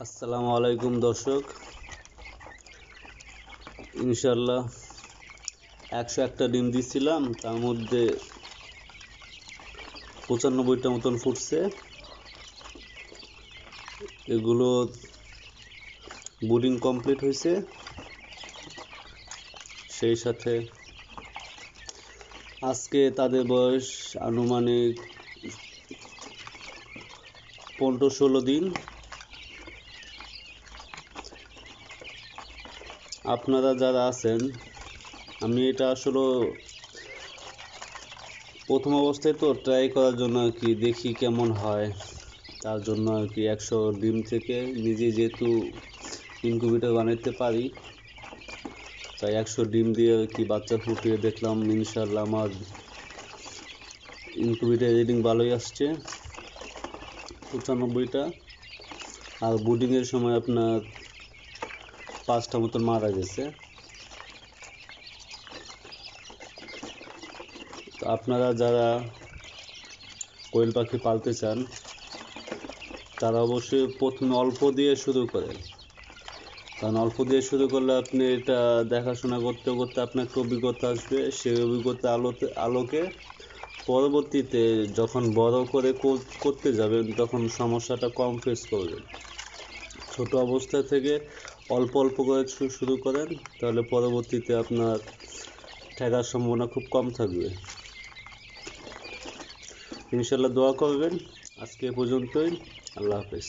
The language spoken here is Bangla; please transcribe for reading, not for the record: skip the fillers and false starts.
আসসালামু আলাইকুম দর্শক, ইনশাল্লাহ 101টা ডিম দিছিলাম, তার মধ্যে 95টা মতন ফুটছে। এগুলো ব্রুডিং কমপ্লিট হয়েছে, সেই সাথে আজকে তাদের বয়স আনুমানিক 15-16 দিন। আপনারা যারা আছেন, আমি এটা আসলে প্রথম অবস্থায় তো ট্রাই করার জন্য আর কি, দেখি কেমন হয়, তার জন্য আর কি 100 ডিম থেকে নিজে যেহেতু ইনকিউবেটর বানাইতে পারি, তাই 100 ডিম দিয়ে আর কি বাচ্চা ফুটিয়ে দেখলাম। ইনশাল্লাহ আমার ইনকিউবেটর রিডিং ভালোই আসছে, 95টা। আর ব্রুডিংয়ের সময় আপনার 5টা মতন মারা গেছে। তো আপনারা যারা কোয়েল পাখি পালতে চান, তারা অবশ্যই প্রথমে অল্প দিয়ে শুরু করেন, কারণ অল্প দিয়ে শুরু করলে আপনি এটা দেখাশোনা করতে করতে আপনার একটা অভিজ্ঞতা আসবে। সেই অভিজ্ঞতা আলোকে পরবর্তীতে যখন বড় করে করতে যাবেন, তখন সমস্যাটা কম ফেস করবেন। ছোট অবস্থা থেকে অল্প অল্প করে শুরু করেন, তাহলে পরবর্তীতে আপনার ঠেকার সম্ভাবনা খুব কম থাকবে। ইনশাল্লাহ দোয়া করবেন। আজকে এ পর্যন্তই। আল্লাহ হাফেজ।